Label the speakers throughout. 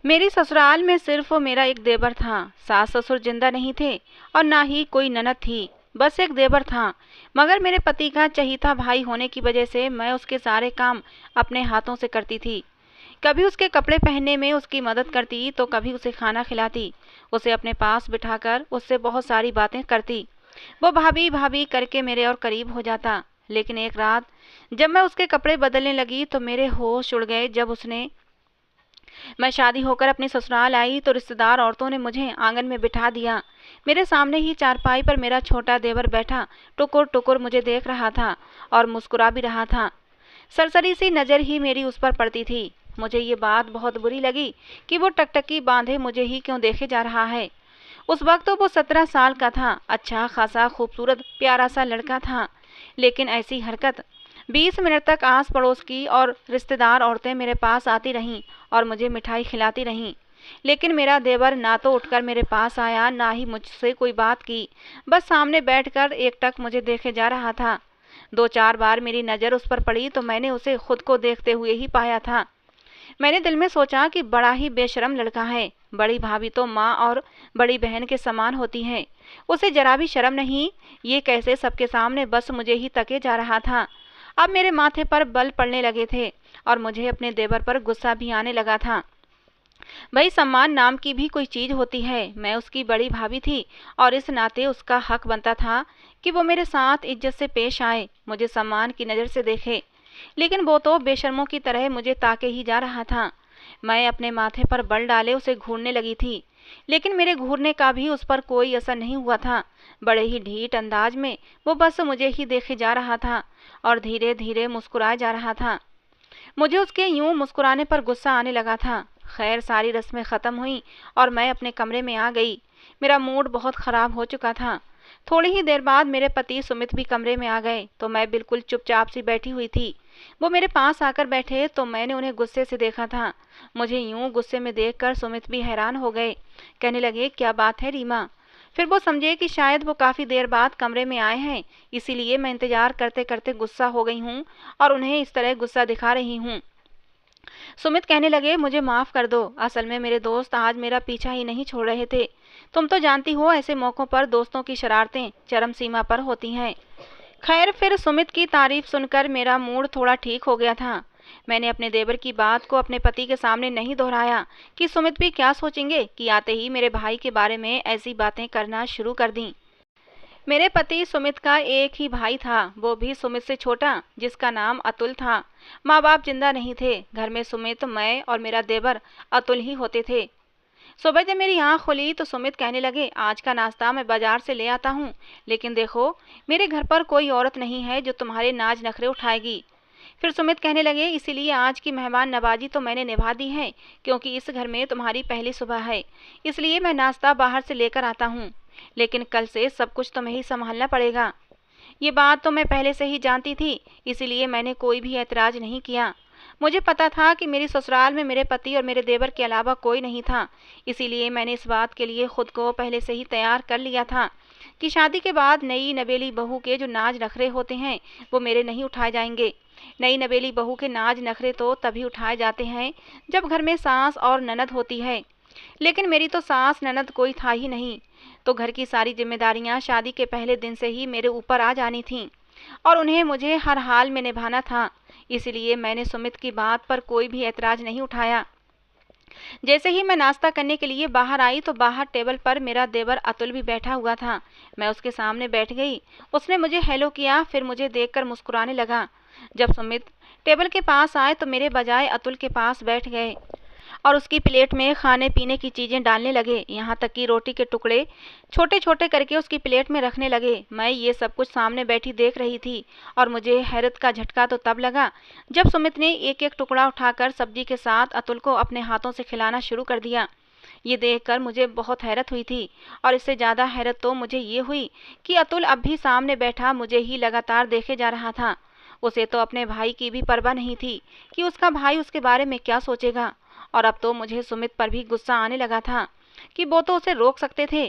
Speaker 1: मेरी ससुराल में सिर्फ मेरा एक देवर था। सास ससुर जिंदा नहीं थे और ना ही कोई ननद थी। बस एक देवर था। मगर मेरे पति का चहीता भाई होने की वजह से मैं उसके सारे काम अपने हाथों से करती थी। कभी उसके कपड़े पहनने में उसकी मदद करती तो कभी उसे खाना खिलाती। उसे अपने पास बिठाकर उससे बहुत सारी बातें करती। वो भाभी भाभी करके मेरे और करीब हो जाता। लेकिन एक रात जब मैं उसके कपड़े बदलने लगी तो मेरे होश उड़ गए। जब उसने मैं शादी होकर अपनी ससुराल आई तो रिश्तेदार औरतों ने मुझे आंगन में बिठा दिया। मेरे सामने ही चारपाई पर मेरा छोटा देवर बैठा टुकुर टुकुर मुझे देख रहा था और मुस्कुरा भी रहा था। सरसरी सी नज़र ही मेरी उस पर पड़ती थी। मुझे ये बात बहुत बुरी लगी कि वो टकटकी बांधे मुझे ही क्यों देखे जा रहा है। उस वक्त तो वो 17 साल का था। अच्छा खासा खूबसूरत प्यारा सा लड़का था। लेकिन ऐसी हरकत। 20 मिनट तक आस पड़ोस की और रिश्तेदार औरतें मेरे पास आती रहीं और मुझे मिठाई खिलाती रहीं। लेकिन मेरा देवर ना तो उठकर मेरे पास आया ना ही मुझसे कोई बात की। बस सामने बैठकर एकटक मुझे देखे जा रहा था। 2-4 बार मेरी नज़र उस पर पड़ी तो मैंने उसे खुद को देखते हुए ही पाया था। मैंने दिल में सोचा कि बड़ा ही बेशरम लड़का है। बड़ी भाभी तो माँ और बड़ी बहन के समान होती है। उसे जरा भी शर्म नहीं। ये कैसे सबके सामने बस मुझे ही तके जा रहा था। अब मेरे माथे पर बल पड़ने लगे थे और मुझे अपने देवर पर गुस्सा भी आने लगा था। भाई सम्मान नाम की भी कोई चीज़ होती है। मैं उसकी बड़ी भाभी थी और इस नाते उसका हक बनता था कि वो मेरे साथ इज्जत से पेश आए, मुझे सम्मान की नज़र से देखे। लेकिन वो तो बेशर्मों की तरह मुझे ताके ही जा रहा था। मैं अपने माथे पर बल डाले उसे घूरने लगी थी। लेकिन मेरे घूरने का भी उस पर कोई असर नहीं हुआ था। बड़े ही ढीठ अंदाज में वो बस मुझे ही देखे जा रहा था और धीरे धीरे मुस्कुराए जा रहा था। मुझे उसके यूं मुस्कुराने पर गुस्सा आने लगा था। खैर सारी रस्में ख़त्म हुई और मैं अपने कमरे में आ गई। मेरा मूड बहुत ख़राब हो चुका था। थोड़ी ही देर बाद मेरे पति सुमित भी कमरे में आ गए तो मैं बिल्कुल चुपचाप सी बैठी हुई थी। वो मेरे पास आकर बैठे तो मैंने उन्हें गुस्से से देखा था। मुझे यूं गुस्से में देखकर सुमित भी हैरान हो गए। कहने लगे, क्या बात है रीमा? फिर वो समझे कि शायद वो काफ़ी देर बाद कमरे में आए हैं, इसीलिए मैं इंतज़ार करते करते गुस्सा हो गई हूँ और उन्हें इस तरह गुस्सा दिखा रही हूँ। सुमित कहने लगे, मुझे माफ़ कर दो। असल में मेरे दोस्त आज मेरा पीछा ही नहीं छोड़ रहे थे। तुम तो जानती हो ऐसे मौक़ों पर दोस्तों की शरारतें चरम सीमा पर होती हैं। खैर फिर सुमित की तारीफ सुनकर मेरा मूड थोड़ा ठीक हो गया था। मैंने अपने देवर की बात को अपने पति के सामने नहीं दोहराया कि सुमित भी क्या सोचेंगे कि आते ही मेरे भाई के बारे में ऐसी बातें करना शुरू कर दी। मेरे पति सुमित का एक ही भाई था, वो भी सुमित से छोटा, जिसका नाम अतुल था। माँ बाप जिंदा नहीं थे। घर में सुमित, मैं और मेरा देवर अतुल ही होते थे। सुबह जब मेरी आँख खुली तो सुमित कहने लगे, आज का नाश्ता मैं बाजार से ले आता हूँ, लेकिन देखो मेरे घर पर कोई औरत नहीं है जो तुम्हारे नाज नखरे उठाएगी। फिर सुमित कहने लगे, इसीलिए आज की मेहमान नवाजी तो मैंने निभा दी है, क्योंकि इस घर में तुम्हारी पहली सुबह है, इसलिए मैं नाश्ता बाहर से लेकर आता हूँ। लेकिन कल से सब कुछ तुम्हें ही संभालना पड़ेगा। ये बात तो मैं पहले से ही जानती थी, इसीलिए मैंने कोई भी ऐतराज़ नहीं किया। मुझे पता था कि मेरी ससुराल में मेरे पति और मेरे देवर के अलावा कोई नहीं था, इसीलिए मैंने इस बात के लिए खुद को पहले से ही तैयार कर लिया था कि शादी के बाद नई नवेली बहू के जो नाज नखरे होते हैं वो मेरे नहीं उठाए जाएंगे। नई नवेली बहू के नाज नखरे तो तभी उठाए जाते हैं जब घर में सास और ननद होती है। लेकिन मेरी तो सास ननद कोई था ही नहीं, तो घर की सारी जिम्मेदारियां शादी के पहले दिन से ही मेरे ऊपर आ जानी थीं और उन्हें मुझे हर हाल में निभाना था। इसलिए मैंने सुमित की बात पर कोई भी ऐतराज़ नहीं उठाया। जैसे ही मैं नाश्ता करने के लिए बाहर आई तो बाहर टेबल पर मेरा देवर अतुल भी बैठा हुआ था। मैं उसके सामने बैठ गई। उसने मुझे हेलो किया, फिर मुझे देखकर मुस्कुराने लगा। जब सुमित टेबल के पास आए तो मेरे बजाय अतुल के पास बैठ गए और उसकी प्लेट में खाने पीने की चीज़ें डालने लगे, यहाँ तक कि रोटी के टुकड़े छोटे छोटे करके उसकी प्लेट में रखने लगे। मैं ये सब कुछ सामने बैठी देख रही थी और मुझे हैरत का झटका तो तब लगा जब सुमित ने एक एक टुकड़ा उठाकर सब्जी के साथ अतुल को अपने हाथों से खिलाना शुरू कर दिया। ये देखकर मुझे बहुत हैरत हुई थी और इससे ज़्यादा हैरत तो मुझे ये हुई कि अतुल अब भी सामने बैठा मुझे ही लगातार देखे जा रहा था। उसे तो अपने भाई की भी परवाह नहीं थी कि उसका भाई उसके बारे में क्या सोचेगा। और अब तो मुझे सुमित पर भी गुस्सा आने लगा था कि वो तो उसे रोक सकते थे।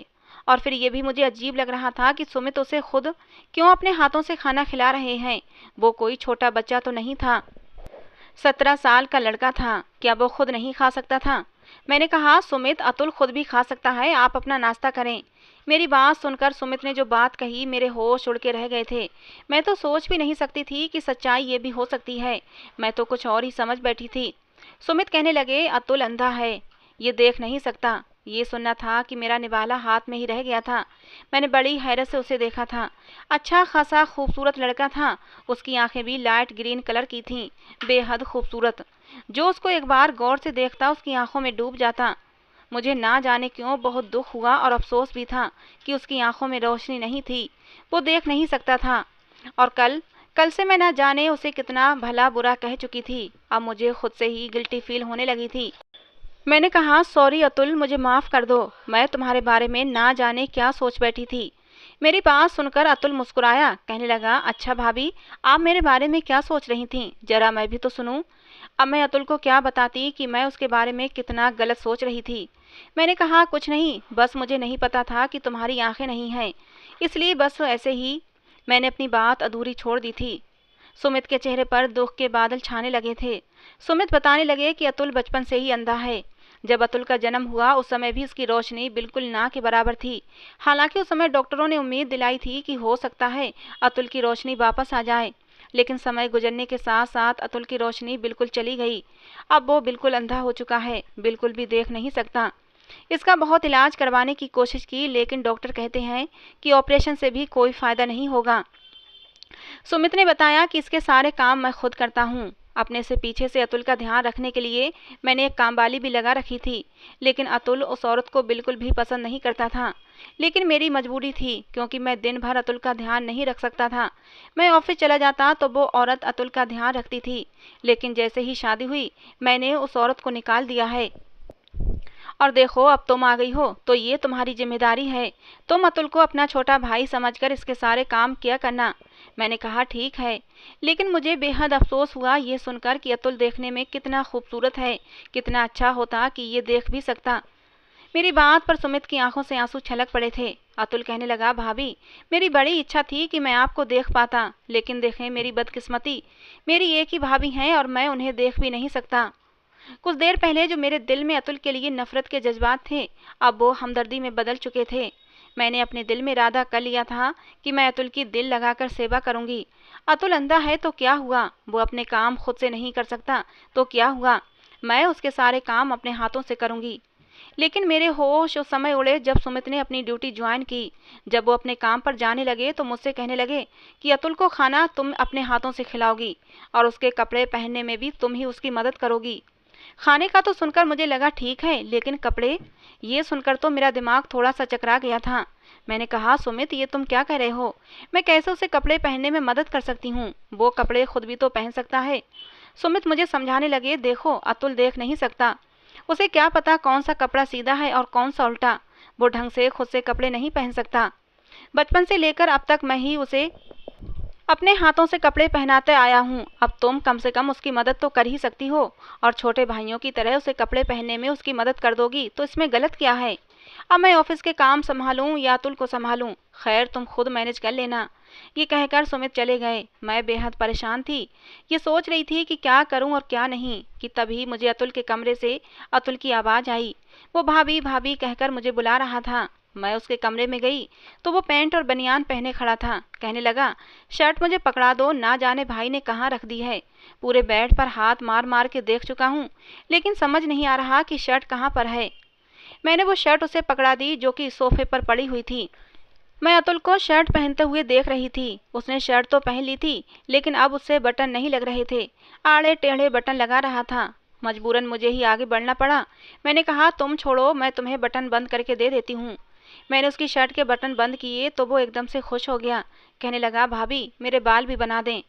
Speaker 1: और फिर ये भी मुझे अजीब लग रहा था कि सुमित उसे खुद क्यों अपने हाथों से खाना खिला रहे हैं। वो कोई छोटा बच्चा तो नहीं था, 17 साल का लड़का था। क्या वो खुद नहीं खा सकता था? मैंने कहा, सुमित, अतुल खुद भी खा सकता है, आप अपना नाश्ता करें। मेरी बात सुनकर सुमित ने जो बात कही, मेरे होश उड़ के रह गए थे। मैं तो सोच भी नहीं सकती थी कि सच्चाई ये भी हो सकती है। मैं तो कुछ और ही समझ बैठी थी। सुमित कहने लगे, अतुल अंधा है, ये देख नहीं सकता। ये सुनना था कि मेरा निवाला हाथ में ही रह गया था। मैंने बड़ी हैरत से उसे देखा था। अच्छा खासा खूबसूरत लड़का था। उसकी आंखें भी लाइट ग्रीन कलर की थीं, बेहद खूबसूरत। जो उसको एक बार गौर से देखता उसकी आंखों में डूब जाता। मुझे ना जाने क्यों बहुत दुख हुआ और अफसोस भी था कि उसकी आंखों में रोशनी नहीं थी, वो देख नहीं सकता था। और कल कल से मैं ना जाने उसे कितना भला बुरा कह चुकी थी। अब मुझे खुद से ही गिल्टी फील होने लगी थी। मैंने कहा, सॉरी अतुल, मुझे माफ़ कर दो। मैं तुम्हारे बारे में ना जाने क्या सोच बैठी थी। मेरी बात सुनकर अतुल मुस्कुराया। कहने लगा, अच्छा भाभी, आप मेरे बारे में क्या सोच रही थीं? जरा मैं भी तो सुनूं। अब मैं अतुल को क्या बताती कि मैं उसके बारे में कितना गलत सोच रही थी। मैंने कहा, कुछ नहीं, बस मुझे नहीं पता था कि तुम्हारी आंखें नहीं हैं, इसलिए बस ऐसे ही मैंने अपनी बात अधूरी छोड़ दी थी। सुमित के चेहरे पर दुख के बादल छाने लगे थे। सुमित बताने लगे कि अतुल बचपन से ही अंधा है। जब अतुल का जन्म हुआ उस समय भी उसकी रोशनी बिल्कुल ना के बराबर थी। हालांकि उस समय डॉक्टरों ने उम्मीद दिलाई थी कि हो सकता है अतुल की रोशनी वापस आ जाए, लेकिन समय गुजरने के साथ साथ अतुल की रोशनी बिल्कुल चली गई। अब वो बिल्कुल अंधा हो चुका है, बिल्कुल भी देख नहीं सकता। इसका बहुत इलाज करवाने की कोशिश की, लेकिन डॉक्टर कहते हैं कि ऑपरेशन से भी कोई फायदा नहीं होगा। सुमित ने बताया कि इसके सारे काम मैं खुद करता हूँ। अपने से पीछे से अतुल का ध्यान रखने के लिए मैंने एक कामवाली भी लगा रखी थी, लेकिन अतुल उस औरत को बिल्कुल भी पसंद नहीं करता था। लेकिन मेरी मजबूरी थी, क्योंकि मैं दिन भर अतुल का ध्यान नहीं रख सकता था। मैं ऑफिस चला जाता तो वो औरत अतुल का ध्यान रखती थी, लेकिन जैसे ही शादी हुई मैंने उस औरत को निकाल दिया है। और देखो, अब तुम आ गई हो तो ये तुम्हारी जिम्मेदारी है। तुम अतुल को अपना छोटा भाई समझकर इसके सारे काम किया करना। मैंने कहा, ठीक है, लेकिन मुझे बेहद अफसोस हुआ ये सुनकर कि अतुल देखने में कितना खूबसूरत है। कितना अच्छा होता कि ये देख भी सकता। मेरी बात पर सुमित की आंखों से आंसू छलक पड़े थे। अतुल कहने लगा, भाभी, मेरी बड़ी इच्छा थी कि मैं आपको देख पाता, लेकिन देखें मेरी बदकिस्मती, मेरी एक ही भाभी हैं और मैं उन्हें देख भी नहीं सकता। कुछ देर पहले जो मेरे दिल में अतुल के लिए नफरत के जज्बात थे, अब वो हमदर्दी में बदल चुके थे। मैंने अपने दिल में इरादा कर लिया था कि मैं अतुल की दिल लगाकर सेवा करूंगी। अतुल अंधा है तो क्या हुआ, वो अपने काम खुद से नहीं कर सकता तो क्या हुआ, मैं उसके सारे काम अपने हाथों से करूंगी। लेकिन मेरे होश उस समय उड़े जब सुमित ने अपनी ड्यूटी ज्वाइन की। जब वो अपने काम पर जाने लगे तो मुझसे कहने लगे कि अतुल को खाना तुम अपने हाथों से खिलाओगी और उसके कपड़े पहनने में भी तुम ही उसकी मदद करोगी। खाने का तो सुनकर मुझे लगा ठीक है, लेकिन कपड़े, ये सुनकर तो मेरा दिमाग थोड़ा सा चकरा गया था। मैंने कहा, सुमित, ये तुम क्या कह रहे हो? मैं कैसे उसे कपड़े पहनने में मदद कर सकती हूँ? वो कपड़े खुद भी तो पहन सकता है। सुमित मुझे समझाने लगे, देखो, अतुल देख नहीं सकता, उसे क्या पता कौन सा कपड़ा सीधा है और कौन सा उल्टा। वो ढंग से खुद से कपड़े नहीं पहन सकता। बचपन से लेकर अब तक मैं ही उसे अपने हाथों से कपड़े पहनाते आया हूँ। अब तुम कम से कम उसकी मदद तो कर ही सकती हो, और छोटे भाइयों की तरह उसे कपड़े पहनने में उसकी मदद कर दोगी तो इसमें गलत क्या है? अब मैं ऑफिस के काम संभालूं या अतुल को संभालूं, खैर तुम खुद मैनेज कर लेना। ये कहकर सुमित चले गए। मैं बेहद परेशान थी। ये सोच रही थी कि क्या करूं और क्या नहीं, कि तभी मुझे अतुल के कमरे से अतुल की आवाज़ आई। वो भाभी भाभी कहकर मुझे बुला रहा था। मैं उसके कमरे में गई तो वो पैंट और बनियान पहने खड़ा था। कहने लगा, शर्ट मुझे पकड़ा दो, ना जाने भाई ने कहाँ रख दी है। पूरे बेड पर हाथ मार मार के देख चुका हूँ, लेकिन समझ नहीं आ रहा कि शर्ट कहाँ पर है। मैंने वो शर्ट उसे पकड़ा दी जो कि सोफे पर पड़ी हुई थी। मैं अतुल को शर्ट पहनते हुए देख रही थी। उसने शर्ट तो पहन ली थी, लेकिन अब उससे बटन नहीं लग रहे थे, आड़े टेढ़े बटन लगा रहा था। मजबूरन मुझे ही आगे बढ़ना पड़ा। मैंने कहा, तुम छोड़ो, मैं तुम्हें बटन बंद करके दे देती हूँ। मैंने उसकी शर्ट के बटन बंद किए तो वो एकदम से खुश हो गया। कहने लगा, भाभी, मेरे बाल भी बना दें।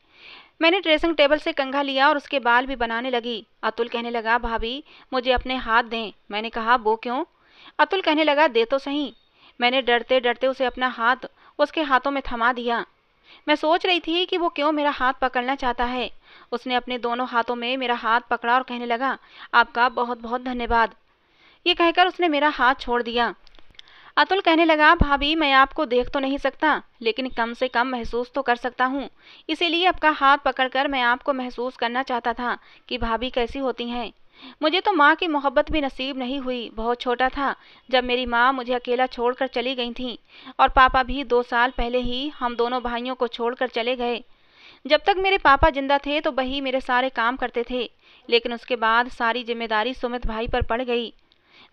Speaker 1: मैंने ड्रेसिंग टेबल से कंघा लिया और उसके बाल भी बनाने लगी। अतुल कहने लगा, भाभी, मुझे अपने हाथ दें। मैंने कहा, वो क्यों? अतुल कहने लगा, दे तो सही। मैंने डरते डरते उसे अपना हाथ उसके हाथों में थमा दिया। मैं सोच रही थी कि वो क्यों मेरा हाथ पकड़ना चाहता है। उसने अपने दोनों हाथों में मेरा हाथ पकड़ा और कहने लगा, आपका बहुत बहुत धन्यवाद। ये कहकर उसने मेरा हाथ छोड़ दिया। अतुल कहने लगा, भाभी, मैं आपको देख तो नहीं सकता, लेकिन कम से कम महसूस तो कर सकता हूँ। इसीलिए आपका हाथ पकड़कर मैं आपको महसूस करना चाहता था कि भाभी कैसी होती हैं। मुझे तो माँ की मोहब्बत भी नसीब नहीं हुई। बहुत छोटा था जब मेरी माँ मुझे अकेला छोड़कर चली गई थी, और पापा भी 2 साल पहले ही हम दोनों भाइयों को छोड़कर चले गए। जब तक मेरे पापा जिंदा थे तो वही मेरे सारे काम करते थे, लेकिन उसके बाद सारी जिम्मेदारी सुमित भाई पर पड़ गई।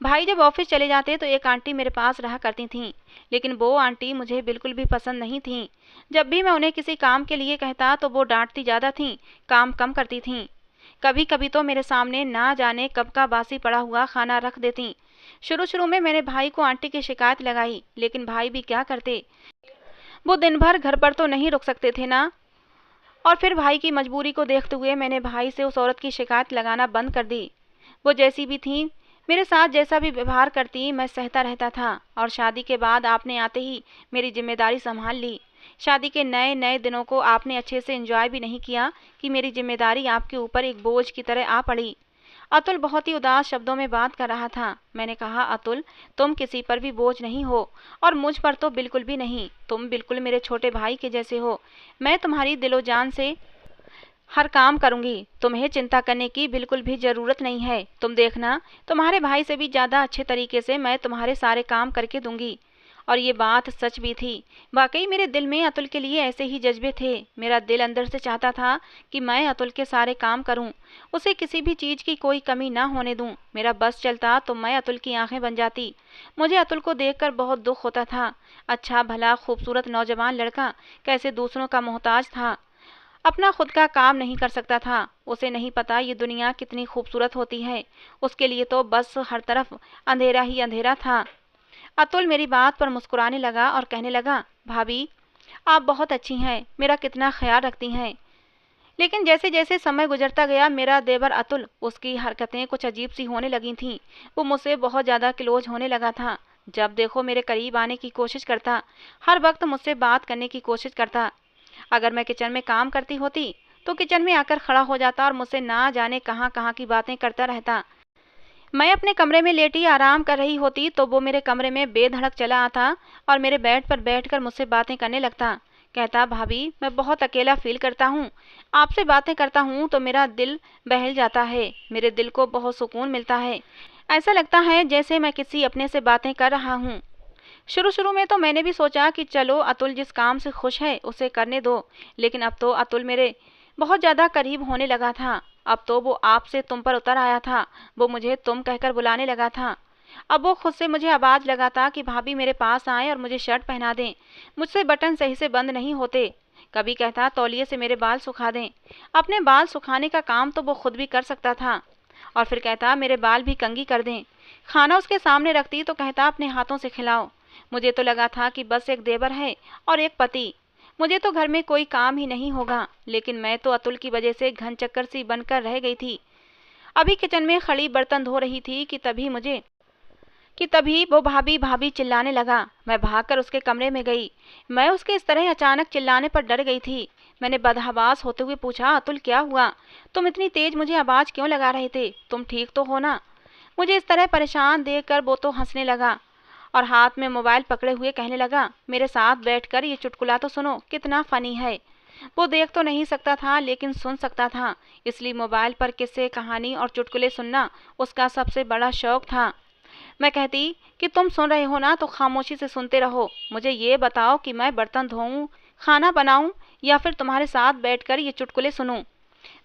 Speaker 1: भाई जब ऑफिस चले जाते तो एक आंटी मेरे पास रहा करती थीं, लेकिन वो आंटी मुझे बिल्कुल भी पसंद नहीं थीं। जब भी मैं उन्हें किसी काम के लिए कहता तो वो डांटती ज़्यादा थीं, काम कम करती थीं। कभी कभी तो मेरे सामने ना जाने कब का बासी पड़ा हुआ खाना रख देती। शुरू शुरू में मैंने भाई को आंटी की शिकायत लगाई, लेकिन भाई भी क्या करते, वो दिन भर घर पर तो नहीं रुक सकते थे ना। और फिर भाई की मजबूरी को देखते हुए मैंने भाई से उस औरत की शिकायत लगाना बंद कर दी। वो जैसी भी थी, मेरे साथ जैसा भी व्यवहार करती, मैं सहता रहता था। और शादी के बाद आपने आते ही मेरी जिम्मेदारी संभाल ली। शादी के नए नए दिनों को आपने अच्छे से एंजॉय भी नहीं किया कि मेरी जिम्मेदारी आपके ऊपर एक बोझ की तरह आ पड़ी। अतुल बहुत ही उदास शब्दों में बात कर रहा था। मैंने कहा, अतुल, तुम किसी पर भी बोझ नहीं हो, और मुझ पर तो बिल्कुल भी नहीं। तुम बिल्कुल मेरे छोटे भाई के जैसे हो। मैं तुम्हारी दिलो जान से हर काम करूंगी। तुम्हें चिंता करने की बिल्कुल भी ज़रूरत नहीं है। तुम देखना, तुम्हारे भाई से भी ज़्यादा अच्छे तरीके से मैं तुम्हारे सारे काम करके दूंगी। और ये बात सच भी थी। वाकई मेरे दिल में अतुल के लिए ऐसे ही जज्बे थे। मेरा दिल अंदर से चाहता था कि मैं अतुल के सारे काम करूं, उसे किसी भी चीज़ की कोई कमी ना होने दूं। मेरा बस चलता तो मैं अतुल की आंखें बन जाती। मुझे अतुल को देखकर बहुत दुख होता था। अच्छा भला खूबसूरत नौजवान लड़का कैसे दूसरों का मोहताज था, अपना खुद का काम नहीं कर सकता था। उसे नहीं पता ये दुनिया कितनी खूबसूरत होती है। उसके लिए तो बस हर तरफ अंधेरा ही अंधेरा था। अतुल मेरी बात पर मुस्कुराने लगा और कहने लगा, भाभी, आप बहुत अच्छी हैं, मेरा कितना ख्याल रखती हैं। लेकिन जैसे जैसे समय गुजरता गया, मेरा देवर अतुल, उसकी हरकतें कुछ अजीब सी होने लगी थीं। वो मुझसे बहुत ज़्यादा क्लोज होने लगा था। जब देखो मेरे करीब आने की कोशिश करता, हर वक्त मुझसे बात करने की कोशिश करता। अगर मैं किचन में काम करती होती तो किचन में आकर खड़ा हो जाता और मुझसे ना जाने कहाँ कहाँ की बातें करता रहता। मैं अपने कमरे में लेटी आराम कर रही होती तो वो मेरे कमरे में बेधड़क चला आता और मेरे बेड पर बैठकर मुझसे बातें करने लगता। कहता, भाभी, मैं बहुत अकेला फील करता हूँ। आपसे बातें करता हूँ तो मेरा दिल बहल जाता है। मेरे दिल को बहुत सुकून मिलता है। ऐसा लगता है जैसे मैं किसी अपने से बातें कर रहा हूँ। शुरू शुरू में तो मैंने भी सोचा कि चलो, अतुल जिस काम से खुश है उसे करने दो। लेकिन अब तो अतुल मेरे बहुत ज़्यादा करीब होने लगा था। अब तो वो आप से तुम पर उतर आया था। वो मुझे तुम कहकर बुलाने लगा था। अब वो खुद से मुझे आवाज़ लगाता कि भाभी मेरे पास आएं और मुझे शर्ट पहना दें। मुझसे बटन सही से बंद नहीं होते। कभी कहता तौलिए से मेरे बाल सुखा दें। अपने बाल सुखाने का काम तो वो खुद भी कर सकता था। और फिर कहता मेरे बाल भी कंघी कर दें। खाना उसके सामने रखती तो कहता अपने हाथों से खिलाओ। मुझे तो लगा था कि बस एक देवर है और एक पति, मुझे तो घर में कोई काम ही नहीं होगा। लेकिन मैं तो अतुल की वजह से घन चक्कर सी बनकर रह गई थी। अभी किचन में खड़ी बर्तन धो रही थी कि तभी वो भाभी भाभी चिल्लाने लगा। मैं भागकर उसके कमरे में गई। मैं उसके इस तरह अचानक चिल्लाने पर डर गई थी। मैंने बदहवास होते हुए पूछा, अतुल, क्या हुआ? तुम इतनी तेज मुझे आवाज़ क्यों लगा रहे थे? तुम ठीक तो हो ना? मुझे इस तरह परेशान देखकर वो तो हंसने लगा और हाथ में मोबाइल पकड़े हुए कहने लगा, मेरे साथ बैठकर ये चुटकुला तो सुनो, कितना फनी है। वो देख तो नहीं सकता था लेकिन सुन सकता था, इसलिए मोबाइल पर किस्से, कहानी और चुटकुले सुनना उसका सबसे बड़ा शौक था। मैं कहती कि तुम सुन रहे हो ना तो खामोशी से सुनते रहो। मुझे ये बताओ कि मैं बर्तन धोऊं, खाना बनाऊं या फिर तुम्हारे साथ बैठकर ये चुटकुले सुनूं।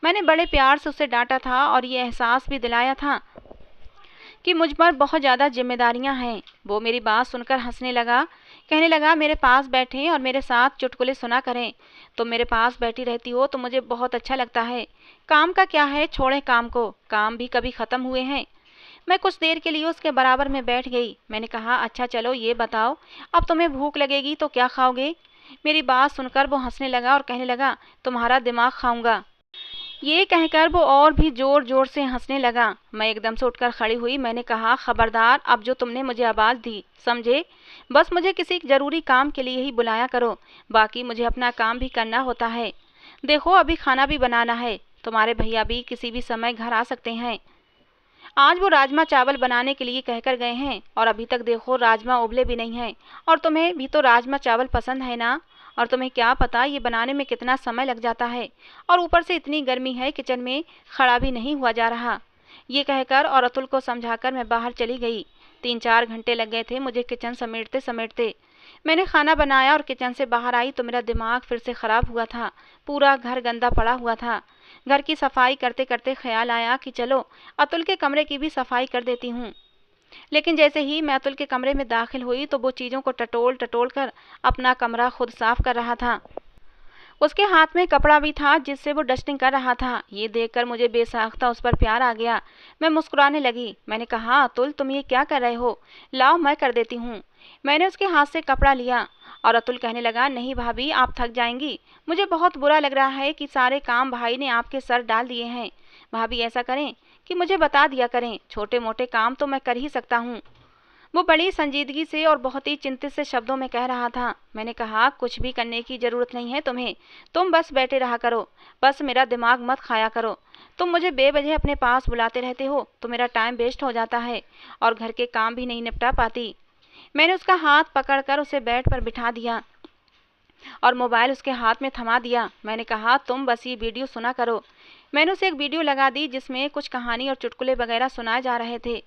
Speaker 1: मैंने बड़े प्यार से उसे डांटा था और ये एहसास भी दिलाया था कि मुझ पर बहुत ज़्यादा जिम्मेदारियां हैं। वो मेरी बात सुनकर हंसने लगा, कहने लगा, मेरे पास बैठें और मेरे साथ चुटकुले सुना करें। तुम मेरे पास बैठी रहती हो तो मुझे बहुत अच्छा लगता है। काम का क्या है, छोड़ें काम को, काम भी कभी ख़त्म हुए हैं। मैं कुछ देर के लिए उसके बराबर में बैठ गई। मैंने कहा, अच्छा चलो ये बताओ, अब तुम्हें भूख लगेगी तो क्या खाओगे? मेरी बात सुनकर वो हंसने लगा और कहने लगा, तुम्हारा दिमाग खाऊंगा। ये कहकर वो और भी जोर जोर से हंसने लगा। मैं एकदम से उठकर खड़ी हुई। मैंने कहा, खबरदार, अब जो तुमने मुझे आवाज़ दी, समझे? बस मुझे किसी ज़रूरी काम के लिए ही बुलाया करो, बाकी मुझे अपना काम भी करना होता है। देखो, अभी खाना भी बनाना है, तुम्हारे भैया भी किसी भी समय घर आ सकते हैं। आज वो राजमा चावल बनाने के लिए कहकर गए हैं और अभी तक देखो राजमा उबले भी नहीं हैं। और तुम्हें भी तो राजमा चावल पसंद है ना? और तुम्हें क्या पता ये बनाने में कितना समय लग जाता है, और ऊपर से इतनी गर्मी है, किचन में खड़ा भी नहीं हुआ जा रहा। ये कहकर और अतुल को समझाकर मैं बाहर चली गई। 3-4 घंटे लग गए थे मुझे किचन समेटते समेटते। मैंने खाना बनाया और किचन से बाहर आई तो मेरा दिमाग फिर से खराब हुआ था। पूरा घर गंदा पड़ा हुआ था। घर की सफाई करते करते ख्याल आया कि चलो अतुल के कमरे की भी सफाई कर देती हूँ। लेकिन जैसे ही मैं अतुल के कमरे में दाखिल हुई तो वो चीज़ों को टटोल टटोल कर अपना कमरा खुद साफ कर रहा था। उसके हाथ में कपड़ा भी था जिससे वो डस्टिंग कर रहा था। ये देखकर मुझे बेसाख्ता उस पर प्यार आ गया। मैं मुस्कुराने लगी। मैंने कहा, अतुल तुम ये क्या कर रहे हो? लाओ मैं कर देती हूँ। मैंने उसके हाथ से कपड़ा लिया और अतुल कहने लगा, नहीं भाभी आप थक जाएंगी। मुझे बहुत बुरा लग रहा है कि सारे काम भाई ने आपके सर डाल दिए हैं। भाभी ऐसा करें कि मुझे बता दिया करें, छोटे मोटे काम तो मैं कर ही सकता हूँ। वो बड़ी संजीदगी से और बहुत ही चिंतित से शब्दों में कह रहा था। मैंने कहा, कुछ भी करने की ज़रूरत नहीं है तुम्हें, तुम बस बैठे रहा करो, बस मेरा दिमाग मत खाया करो। तुम मुझे बेवजह अपने पास बुलाते रहते हो तो मेरा टाइम वेस्ट हो जाता है और घर के काम भी नहीं निपटा पाती। मैंने उसका हाथ पकड़कर उसे बेड पर बिठा दिया और मोबाइल उसके हाथ में थमा दिया। मैंने कहा, तुम बस ये वीडियो सुना करो। मैंने उसे एक वीडियो लगा दी जिसमें कुछ कहानी और चुटकुले वगैरह सुनाए जा रहे थे।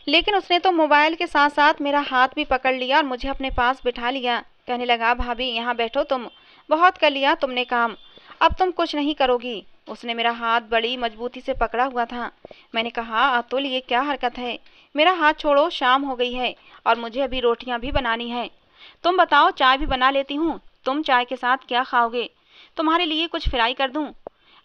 Speaker 1: लेकिन उसने तो मोबाइल के साथ साथ मेरा हाथ भी पकड़ लिया और मुझे अपने पास बिठा लिया। कहने लगा, भाभी यहाँ बैठो, तुम बहुत कर लिया तुमने काम, अब तुम कुछ नहीं करोगी। उसने मेरा हाथ बड़ी मजबूती से पकड़ा हुआ था। मैंने कहा, अतुल ये क्या हरकत है? मेरा हाथ छोड़ो, शाम हो गई है और मुझे अभी रोटियां भी बनानी है। तुम बताओ, चाय भी बना लेती हूँ। तुम चाय के साथ क्या खाओगे? तुम्हारे लिए कुछ फ्राई कर दूँ?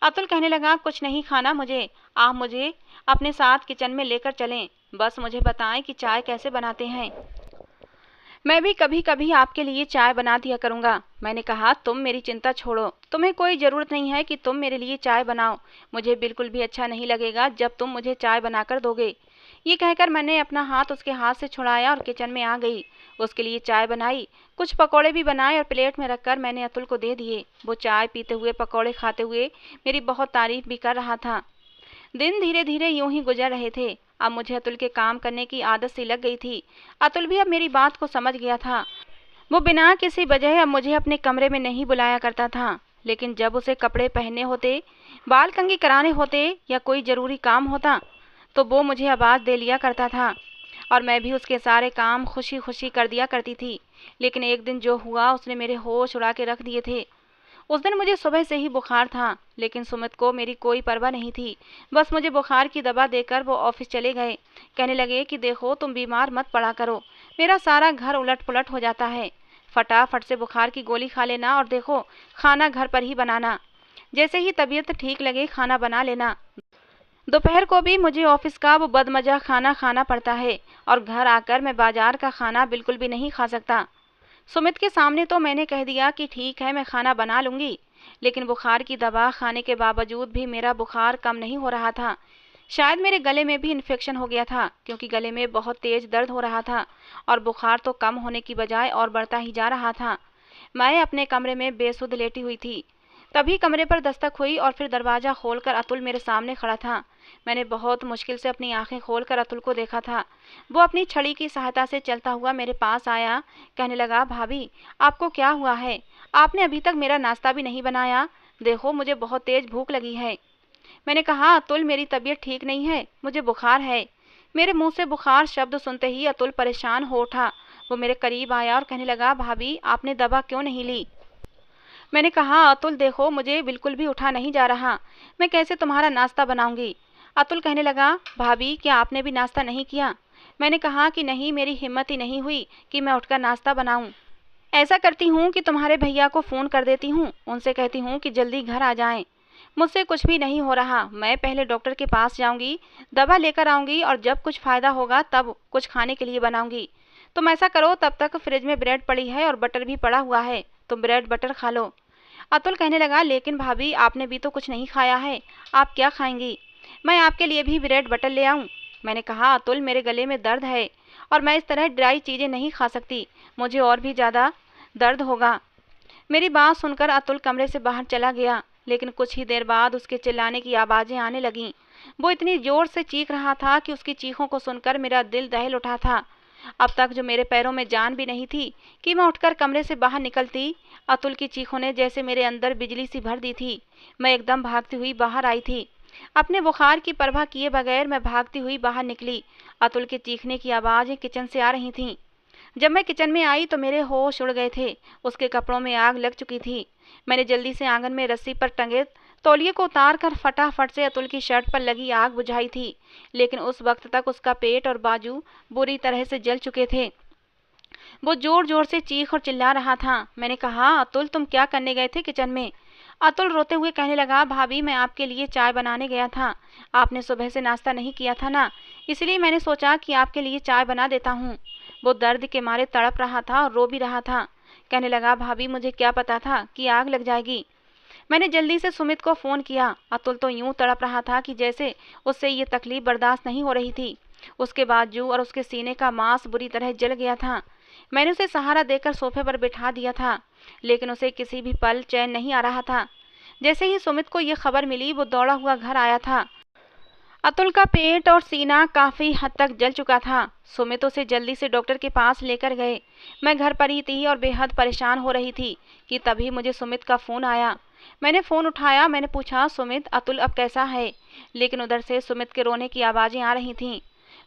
Speaker 1: अतुल कहने लगा, कुछ नहीं खाना मुझे, आप मुझे अपने साथ किचन में लेकर चलें, बस मुझे बताएं कि चाय कैसे बनाते हैं। मैं भी कभी कभी आपके लिए चाय बना दिया करूँगा। मैंने कहा, तुम मेरी चिंता छोड़ो, तुम्हें कोई ज़रूरत नहीं है कि तुम मेरे लिए चाय बनाओ। मुझे बिल्कुल भी अच्छा नहीं लगेगा जब तुम मुझे चाय बनाकर दोगे। ये कहकर मैंने अपना हाथ उसके हाथ से छुड़ाया और किचन में आ गई। उसके लिए चाय बनाई, कुछ पकौड़े भी बनाए और प्लेट में रखकर मैंने अतुल को दे दिए। वो चाय पीते हुए पकौड़े खाते हुए मेरी बहुत तारीफ भी कर रहा था। दिन धीरे धीरे यूं ही गुजर रहे थे। अब मुझे अतुल के काम करने की आदत सी लग गई थी। अतुल भी अब मेरी बात को समझ गया था। वो बिना किसी वजह अब मुझे अपने कमरे में नहीं बुलाया करता था। लेकिन जब उसे कपड़े पहनने होते, बाल कंघी कराने होते या कोई ज़रूरी काम होता तो वो मुझे आवाज़ दे लिया करता था और मैं भी उसके सारे काम खुशी खुशी कर दिया करती थी। लेकिन एक दिन जो हुआ उसने मेरे होश उड़ा के रख दिए थे। उस दिन मुझे सुबह से ही बुखार था, लेकिन सुमित को मेरी कोई परवाह नहीं थी। बस मुझे बुखार की दवा देकर वो ऑफिस चले गए। कहने लगे कि देखो तुम बीमार मत पड़ा करो, मेरा सारा घर उलट पुलट हो जाता है। फटाफट से बुखार की गोली खा लेना और देखो खाना घर पर ही बनाना। जैसे ही तबीयत ठीक लगे खाना बना लेना। दोपहर को भी मुझे ऑफिस का वो बदमजा खाना खाना पड़ता है और घर आकर मैं बाजार का खाना बिल्कुल भी नहीं खा सकता। सुमित के सामने तो मैंने कह दिया कि ठीक है मैं खाना बना लूँगी, लेकिन बुखार की दवा खाने के बावजूद भी मेरा बुखार कम नहीं हो रहा था। शायद मेरे गले में भी इन्फेक्शन हो गया था, क्योंकि गले में बहुत तेज़ दर्द हो रहा था और बुखार तो कम होने की बजाय और बढ़ता ही जा रहा था। मैं अपने कमरे में बेसुध लेटी हुई थी। तभी कमरे पर दस्तक हुई और फिर दरवाज़ा खोलकर अतुल मेरे सामने खड़ा था। मैंने बहुत मुश्किल से अपनी आंखें खोलकर अतुल को देखा था। वो अपनी छड़ी की सहायता से चलता हुआ मेरे पास आया। कहने लगा, भाभी आपको क्या हुआ है? आपने अभी तक मेरा नाश्ता भी नहीं बनाया। देखो मुझे बहुत तेज़ भूख लगी है। मैंने कहा, अतुल मेरी तबीयत ठीक नहीं है, मुझे बुखार है। मेरे मुंह से बुखार शब्द सुनते ही अतुल परेशान हो उठा। वो मेरे करीब आया और कहने लगा, भाभी आपने दवा क्यों नहीं ली? मैंने कहा, अतुल देखो मुझे बिल्कुल भी उठा नहीं जा रहा, मैं कैसे तुम्हारा नाश्ता बनाऊंगी? अतुल कहने लगा, भाभी क्या आपने भी नाश्ता नहीं किया? मैंने कहा कि नहीं, मेरी हिम्मत ही नहीं हुई कि मैं उठकर नाश्ता बनाऊं। ऐसा करती हूँ कि तुम्हारे भैया को फ़ोन कर देती हूँ, उनसे कहती हूँ कि जल्दी घर आ जाएं। मुझसे कुछ भी नहीं हो रहा, मैं पहले डॉक्टर के पास जाऊंगी, दवा लेकर आऊंगी और जब कुछ फ़ायदा होगा तब कुछ खाने के लिए बनाऊंगी। तुम ऐसा करो, तब तक फ्रिज में ब्रेड पड़ी है और बटर भी पड़ा हुआ है, तुम ब्रेड बटर खा लो। अतुल कहने लगा, लेकिन भाभी आपने भी तो कुछ नहीं खाया है, आप क्या खाएंगी? मैं आपके लिए भी ब्रेड बटर ले आऊं? मैंने कहा, अतुल मेरे गले में दर्द है और मैं इस तरह ड्राई चीज़ें नहीं खा सकती, मुझे और भी ज़्यादा दर्द होगा। मेरी बात सुनकर अतुल कमरे से बाहर चला गया, लेकिन कुछ ही देर बाद उसके चिल्लाने की आवाज़ें आने लगीं। वो इतनी ज़ोर से चीख रहा था कि उसकी चीखों को सुनकर मेरा दिल दहल उठा था। अब तक जो मेरे पैरों में जान भी नहीं थी कि मैं उठकर कमरे से बाहर निकलती, अतुल की चीखों ने जैसे मेरे अंदर बिजली सी भर दी थी। मैं एकदम भागती हुई बाहर आई थी। अपने बुखार की परवाह किए बगैर मैं भागती हुई बाहर निकली। अतुल के चीखने की आवाज़ें किचन से आ रही थीं। जब मैं किचन में आई तो मेरे होश उड़ गए थे। उसके कपड़ों में आग लग चुकी थी। मैंने जल्दी से आंगन में रस्सी पर टंगे तौलिए को उतार कर फटाफट से अतुल की शर्ट पर लगी आग बुझाई थी, लेकिन उस वक्त तक उसका पेट और बाजू बुरी तरह से जल चुके थे। वो जोर जोर से चीख और चिल्ला रहा था। मैंने कहा, अतुल तुम क्या करने गए थे किचन में? अतुल रोते हुए कहने लगा, भाभी मैं आपके लिए चाय बनाने गया था। आपने सुबह से नाश्ता नहीं किया था ना, इसलिए मैंने सोचा कि आपके लिए चाय बना देता हूँ। वो दर्द के मारे तड़प रहा था और रो भी रहा था। कहने लगा, भाभी मुझे क्या पता था कि आग लग जाएगी। मैंने जल्दी से सुमित को फ़ोन किया। अतुल तो यूं तड़प रहा था कि जैसे उससे ये तकलीफ बर्दाश्त नहीं हो रही थी। उसके बाजू और उसके सीने का मांस बुरी तरह जल गया था। मैंने उसे सहारा देकर सोफे पर बिठा दिया था, लेकिन उसे किसी भी पल चैन नहीं आ रहा था। जैसे ही सुमित को ये खबर मिली, वो दौड़ा हुआ घर आया था। अतुल का पेट और सीना काफी हद तक जल चुका था। सुमित उसे जल्दी से डॉक्टर के पास लेकर गए। मैं घर पर ही थी और बेहद परेशान हो रही थी कि तभी मुझे सुमित का फ़ोन आया। मैंने फ़ोन उठाया। मैंने पूछा, सुमित अतुल अब कैसा है? लेकिन उधर से सुमित के रोने की आवाज़ें आ रही थीं।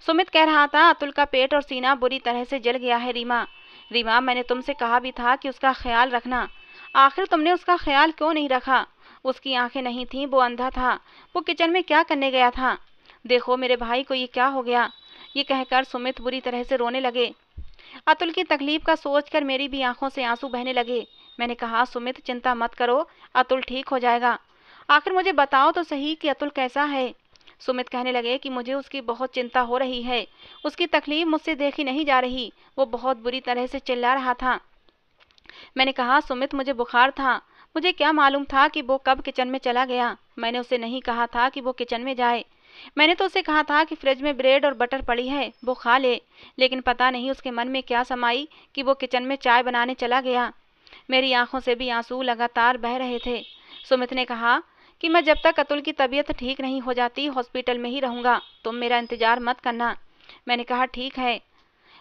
Speaker 1: सुमित कह रहा था, अतुल का पेट और सीना बुरी तरह से जल गया है रीमा। रीमा, मैंने तुमसे कहा भी था कि उसका ख्याल रखना। आखिर तुमने उसका ख्याल क्यों नहीं रखा? उसकी आंखें नहीं थीं, वो अंधा था। वो किचन में क्या करने गया था? देखो मेरे भाई को ये क्या हो गया? ये कहकर सुमित बुरी तरह से रोने लगे। अतुल की तकलीफ का सोचकर मेरी भी आंखों से आंसू बहने लगे। मैंने कहा, सुमित चिंता मत करो, अतुल ठीक हो जाएगा। आखिर मुझे बताओ तो सही कि अतुल कैसा है? सुमित कहने लगे कि मुझे उसकी बहुत चिंता हो रही है। उसकी तकलीफ मुझसे देखी नहीं जा रही। वो बहुत बुरी तरह से चिल्ला रहा था। मैंने कहा, सुमित मुझे बुखार था। मुझे क्या मालूम था कि वो कब किचन में चला गया। मैंने उसे नहीं कहा था कि वो किचन में जाए। मैंने तो उसे कहा था कि फ्रिज में ब्रेड और बटर पड़ी है, वो खा ले। लेकिन पता नहीं उसके मन में क्या समाई कि वो किचन में चाय बनाने चला गया। मेरी आंखों से भी आंसू लगातार बह रहे थे। सुमित ने कहा कि मैं जब तक अतुल की तबीयत ठीक नहीं हो जाती हॉस्पिटल में ही रहूँगा, तुम मेरा इंतज़ार मत करना। मैंने कहा, ठीक है।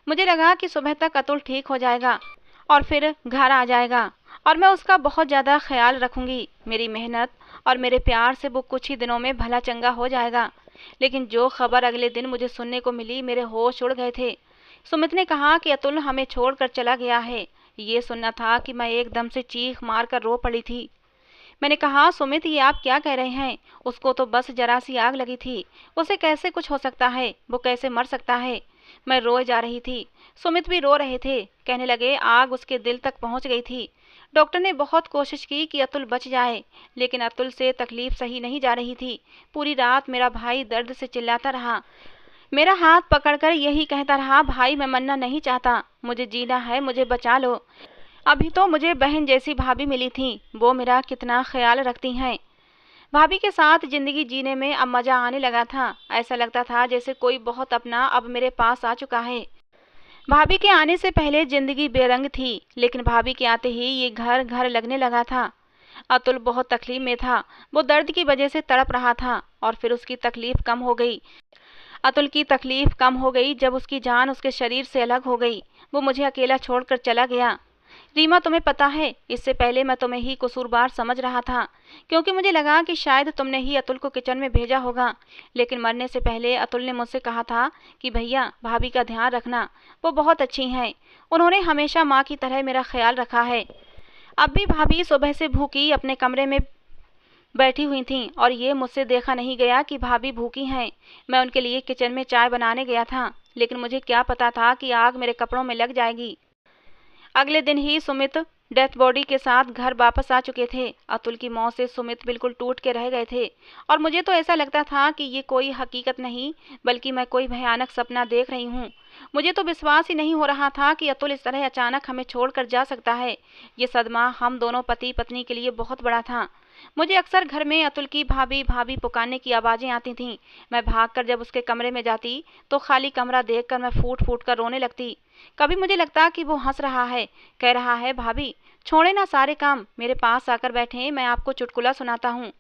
Speaker 1: मुझे लगा कि सुबह तक अतुल ठीक हो जाएगा और फिर घर आ जाएगा और मैं उसका बहुत ज़्यादा ख्याल रखूँगी। मेरी मेहनत और मेरे प्यार से वो कुछ ही दिनों में भला चंगा हो जाएगा। लेकिन जो खबर अगले दिन मुझे सुनने को मिली, मेरे होश उड़ गए थे। सुमित ने कहा कि अतुल हमें छोड़कर चला गया है। ये सुनना था कि मैं एकदम से चीख मार कर रो पड़ी थी। मैंने कहा, सुमित ये आप क्या कह रहे हैं? उसको तो बस जरा सी आग लगी थी। उसे कैसे कुछ हो सकता है? वो कैसे मर सकता है? मैं रोए जा रही थी। सुमित भी रो रहे थे। कहने लगे, आग उसके दिल तक पहुंच गई थी। डॉक्टर ने बहुत कोशिश की कि अतुल बच जाए, लेकिन अतुल से तकलीफ सही नहीं जा रही थी। पूरी रात मेरा भाई दर्द से चिल्लाता रहा। मेरा हाथ पकड़कर यही कहता रहा, भाई मैं मरना नहीं चाहता, मुझे जीना है, मुझे बचा लो। अभी तो मुझे बहन जैसी भाभी मिली थी, वो मेरा कितना ख्याल रखती हैं। भाभी के साथ जिंदगी जीने में अब मजा आने लगा था। ऐसा लगता था जैसे कोई बहुत अपना अब मेरे पास आ चुका है। भाभी के आने से पहले जिंदगी बेरंग थी, लेकिन भाभी के आते ही ये घर घर लगने लगा था। अतुल बहुत तकलीफ में था। वो दर्द की वजह से तड़प रहा था और फिर उसकी तकलीफ कम हो गई। अतुल की तकलीफ कम हो गई जब उसकी जान उसके शरीर से अलग हो गई। वो मुझे अकेला छोड़कर चला गया। रीमा, तुम्हें पता है, इससे पहले मैं तुम्हें ही कसूरवार समझ रहा था, क्योंकि मुझे लगा कि शायद तुमने ही अतुल को किचन में भेजा होगा। लेकिन मरने से पहले अतुल ने मुझसे कहा था कि भैया भाभी का ध्यान रखना, वो बहुत अच्छी हैं। उन्होंने हमेशा माँ की तरह मेरा ख्याल रखा है। अब भी भाभी सुबह से भूखी अपने कमरे में बैठी हुई थीं और ये मुझसे देखा नहीं गया कि भाभी भूखी हैं। मैं उनके लिए किचन में चाय बनाने गया था, लेकिन मुझे क्या पता था कि आग मेरे कपड़ों में लग जाएगी। अगले दिन ही सुमित डेथ बॉडी के साथ घर वापस आ चुके थे। अतुल की मौत से सुमित बिल्कुल टूट के रह गए थे और मुझे तो ऐसा लगता था कि ये कोई हकीकत नहीं, बल्कि मैं कोई भयानक सपना देख रही हूँ। मुझे तो विश्वास ही नहीं हो रहा था कि अतुल इस तरह अचानक हमें छोड़कर जा सकता है। ये सदमा हम दोनों पति पत्नी के लिए बहुत बड़ा था। मुझे अक्सर घर में अतुल की भाभी भाभी पुकारने की आवाज़ें आती थीं। मैं भागकर जब उसके कमरे में जाती तो खाली कमरा देखकर मैं फूट फूट कर रोने लगती। कभी मुझे लगता कि वो हंस रहा है, कह रहा है, भाभी छोड़े ना सारे काम, मेरे पास आकर बैठे, मैं आपको चुटकुला सुनाता हूँ।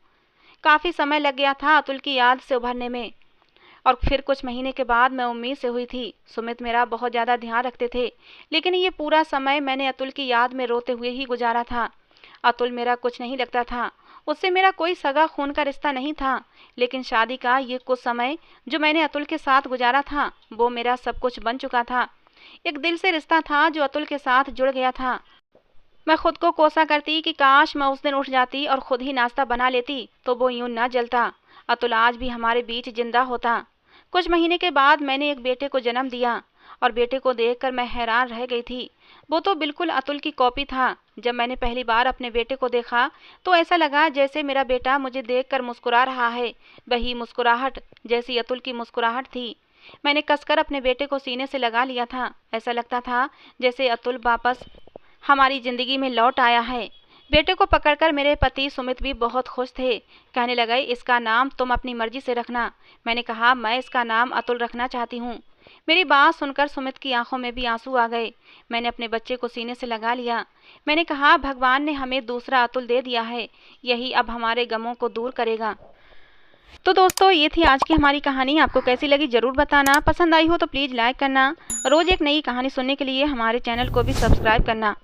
Speaker 1: काफ़ी समय लग गया था अतुल की याद से उभरने में और फिर कुछ महीने के बाद मैं उम्मीद से हुई थी। सुमित मेरा बहुत ज़्यादा ध्यान रखते थे, लेकिन ये पूरा समय मैंने अतुल की याद में रोते हुए ही गुजारा था। अतुल मेरा कुछ नहीं लगता था। उससे मेरा कोई सगा खून का रिश्ता नहीं था, लेकिन शादी का ये कुछ समय जो मैंने अतुल के साथ गुजारा था वो मेरा सब कुछ बन चुका था। एक दिल से रिश्ता था जो अतुल के साथ जुड़ गया था। मैं खुद को कोसा करती कि काश मैं उस दिन उठ जाती और खुद ही नाश्ता बना लेती तो वो यूं न जलता। अतुल आज भी हमारे बीच जिंदा होता। कुछ महीने के बाद मैंने एक बेटे को जन्म दिया और बेटे को देखकर मैं हैरान रह गई थी। वो तो बिल्कुल अतुल की कॉपी था। जब मैंने पहली बार अपने बेटे को देखा तो ऐसा लगा जैसे मेरा बेटा मुझे देखकर मुस्कुरा रहा है। वही मुस्कुराहट जैसी अतुल की मुस्कुराहट थी। मैंने कसकर अपने बेटे को सीने से लगा लिया था। ऐसा लगता था जैसे अतुल वापस हमारी जिंदगी में लौट आया है। बेटे को पकड़कर मेरे पति सुमित भी बहुत खुश थे। कहने लगे इसका नाम तुम अपनी मर्जी से रखना। मैंने कहा मैं इसका नाम अतुल रखना चाहती हूँ। मेरी बात सुनकर सुमित की आंखों में भी आंसू आ गए। मैंने अपने बच्चे को सीने से लगा लिया। मैंने कहा भगवान ने हमें दूसरा अतुल दे दिया है, यही अब हमारे गमों को दूर करेगा। तो दोस्तों ये थी आज की हमारी कहानी। आपको कैसी लगी ज़रूर बताना। पसंद आई हो तो प्लीज़ लाइक करना। रोज़ एक नई कहानी सुनने के लिए हमारे चैनल को भी सब्सक्राइब करना।